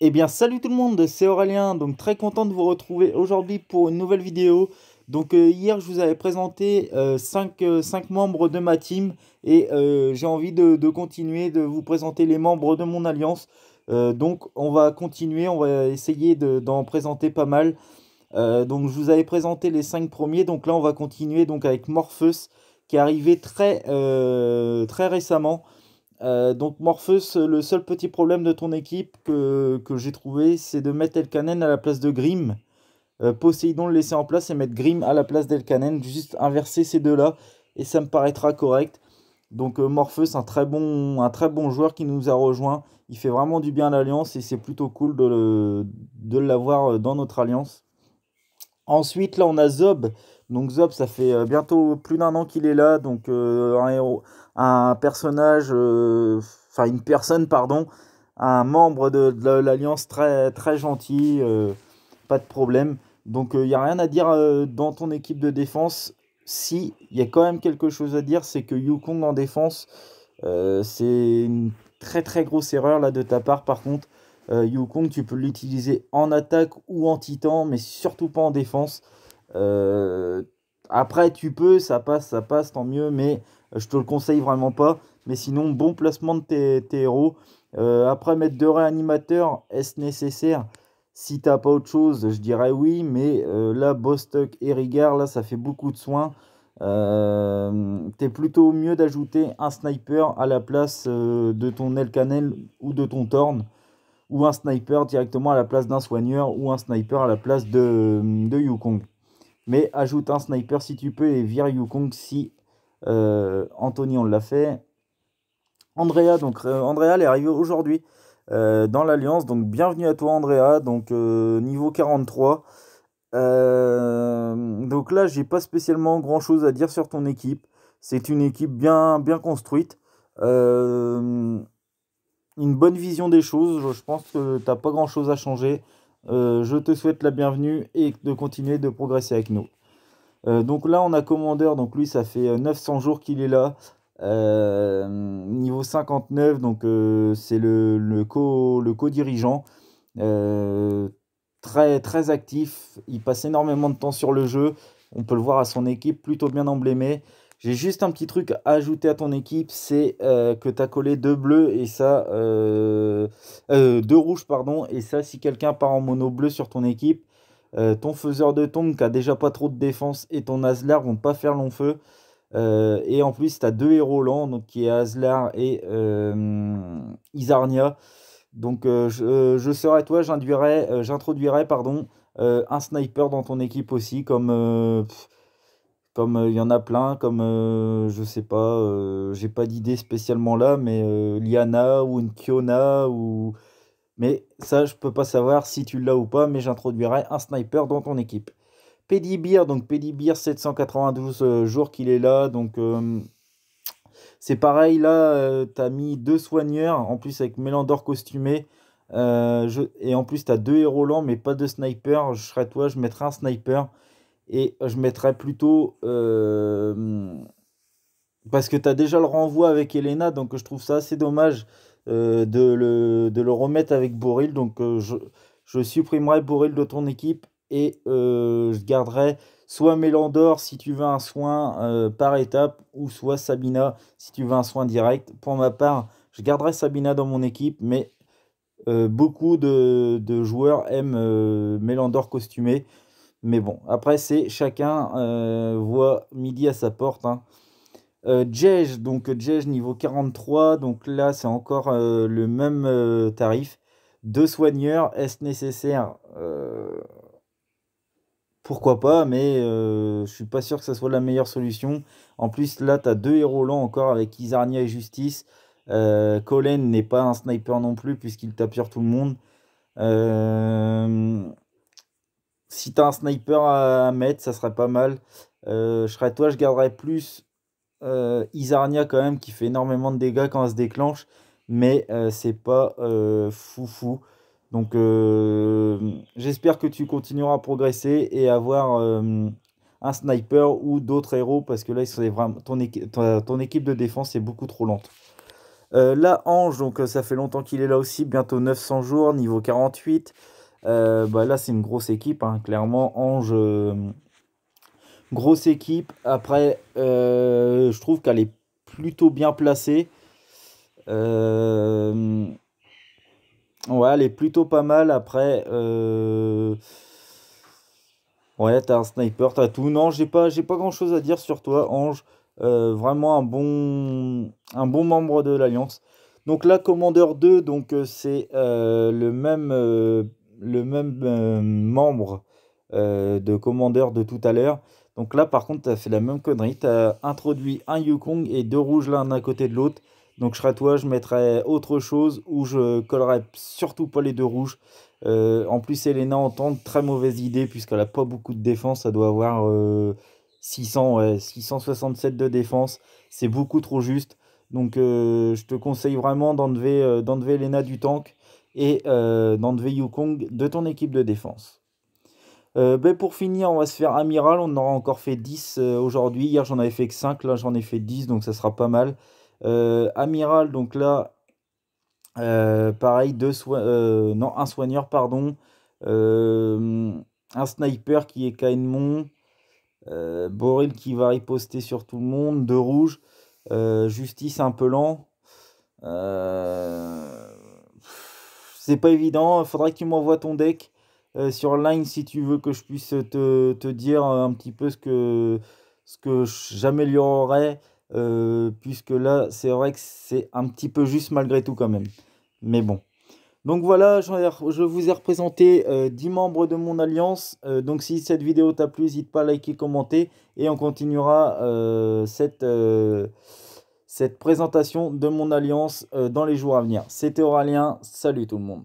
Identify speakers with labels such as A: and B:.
A: Eh bien, salut tout le monde, c'est Aurélien, donc très content de vous retrouver aujourd'hui pour une nouvelle vidéo. Donc hier, je vous avais présenté 5 membres de ma team et j'ai envie de continuer de vous présenter les membres de mon alliance. Donc on va continuer, on va essayer d'en présenter pas mal. Donc je vous avais présenté les 5 premiers, donc là on va continuer donc avec Morpheus qui est arrivé très récemment. Donc Morpheus, le seul petit problème de ton équipe que j'ai trouvé, c'est de mettre Elkanen à la place de Grim. Poséidon le laisser en place et mettre Grim à la place d'Elkanen. Juste inverser ces deux-là et ça me paraîtra correct. Donc Morpheus, un très bon joueur qui nous a rejoint. Il fait vraiment du bien à l'Alliance et c'est plutôt cool de l'avoir dans notre Alliance. Ensuite, là, on a Zob. Donc Zob, ça fait bientôt plus d'un an qu'il est là. Donc un héros, un personnage, enfin une personne, pardon, un membre de l'Alliance très gentil, pas de problème. Donc il n'y a rien à dire dans ton équipe de défense. Si, il y a quand même quelque chose à dire, c'est que Yukong en défense, c'est une très grosse erreur là de ta part. Par contre, Yukong, tu peux l'utiliser en attaque ou en titan, mais surtout pas en défense. Euh, Après, tu peux, ça passe, tant mieux, mais je te le conseille vraiment pas. Mais sinon, bon placement de tes héros. Après, mettre deux réanimateurs, est-ce nécessaire? Si t'as pas autre chose, je dirais oui, mais là, Bostock et Rigard, là, ça fait beaucoup de soins. T'es plutôt mieux d'ajouter un sniper à la place de ton Elkanel ou de ton Thorn, ou un sniper directement à la place d'un soigneur, ou un sniper à la place de Yukong. Mais ajoute un sniper si tu peux et vire Yukong si Anthony on l'a fait. Andrea, donc Andrea elle est arrivée aujourd'hui dans l'Alliance, donc bienvenue à toi Andrea, donc niveau 43. Donc là, j'ai pas spécialement grand chose à dire sur ton équipe. C'est une équipe bien construite. Euh, une bonne vision des choses. Je pense que t'as pas grand chose à changer. Je te souhaite la bienvenue et de continuer de progresser avec nous. Donc là, on a Commandeur. Donc lui, ça fait 900 jours qu'il est là. Niveau 59, donc c'est le co-dirigeant. Euh, très actif. Il passe énormément de temps sur le jeu. On peut le voir à son équipe, plutôt bien emblémée. J'ai juste un petit truc à ajouter à ton équipe, c'est que tu as collé deux bleus et ça, deux rouges, pardon. Et ça, si quelqu'un part en mono bleu sur ton équipe, ton faiseur de tombe qui a déjà pas trop de défense et ton Aslar vont pas faire long feu. Et en plus, tu as deux héros lents, donc qui est Aslar et Isarnia. Donc je serai toi, j'introduirai pardon, un sniper dans ton équipe aussi, comme il y en a plein, comme je sais pas, j'ai pas d'idée spécialement là, mais Liana ou une Kiona ou mais ça je peux pas savoir si tu l'as ou pas, mais j'introduirai un sniper dans ton équipe. Pédibir, donc Pédibir 792 jours qu'il est là, donc c'est pareil, là, tu as mis deux soigneurs, en plus avec Mélandor costumé. Et en plus, tu as deux héros lents, mais pas de sniper. Je serais toi, je mettrais un sniper. Et je mettrais plutôt. Parce que tu as déjà le renvoi avec Elena, donc je trouve ça assez dommage de le remettre avec Boril. Donc je supprimerai Boril de ton équipe et je garderai soit Mélandor si tu veux un soin par étape, ou soit Sabina si tu veux un soin direct. Pour ma part, je garderai Sabina dans mon équipe, mais beaucoup de joueurs aiment Mélandor costumé. Mais bon, après, c'est chacun voit midi à sa porte, hein. Djej, donc Djej niveau 43, donc là c'est encore le même tarif. Deux soigneurs, est-ce nécessaire? Pourquoi pas, mais je suis pas sûr que ça soit la meilleure solution. En plus, là, tu as deux héros lents encore avec Isarnia et Justice. Colin n'est pas un sniper non plus, puisqu'il tape sur tout le monde. Euh, Si tu as un sniper à mettre, ça serait pas mal. Je serais toi, je garderais plus Isarnia quand même, qui fait énormément de dégâts quand elle se déclenche, mais c'est pas foufou. Donc j'espère que tu continueras à progresser et avoir un sniper ou d'autres héros, parce que là, c'est vraiment ton équipe de défense est beaucoup trop lente. Là, Ange, donc ça fait longtemps qu'il est là aussi, bientôt 900 jours, niveau 48. Bah, là, c'est une grosse équipe, hein, clairement. Ange, grosse équipe. Après, je trouve qu'elle est plutôt bien placée. Euh, ouais, elle est plutôt pas mal. Après, ouais, t'as un sniper, t'as tout. Non, j'ai pas grand-chose à dire sur toi, Ange. Vraiment un bon membre de l'Alliance. Donc là, Commandeur 2, donc c'est le même membre de Commandeur de tout à l'heure. Donc là, par contre, tu as fait la même connerie. Tu as introduit un Yukong et deux rouges l'un à côté de l'autre. Donc je serais toi, je mettrais autre chose ou je collerais surtout pas les deux rouges. En plus, Elena en tente, très mauvaise idée puisqu'elle a pas beaucoup de défense. Ça doit avoir 600, ouais, 667 de défense. C'est beaucoup trop juste. Donc je te conseille vraiment d'enlever Elena du tank et d'enlever Yukong de ton équipe de défense. Ben pour finir, on va se faire Amiral. On aura encore fait 10 aujourd'hui. Hier, j'en avais fait que 5. Là, j'en ai fait 10, donc ça sera pas mal. Amiral, donc là, pareil, non, un soigneur, pardon. Euh, un sniper qui est Caïnmon. Boril qui va riposter sur tout le monde. Deux rouges. Justice un peu lent. Euh, c'est pas évident. Il faudrait que tu m'envoies ton deck sur Line si tu veux que je puisse te dire un petit peu ce que j'améliorerais. Puisque là, c'est vrai que c'est un petit peu juste malgré tout quand même. Mais bon. Donc voilà, je vous ai représenté 10 membres de mon alliance. Donc si cette vidéo t'a plu, n'hésite pas à liker, commenter. Et on continuera cette présentation de mon alliance dans les jours à venir. C'était Aurélien, salut tout le monde.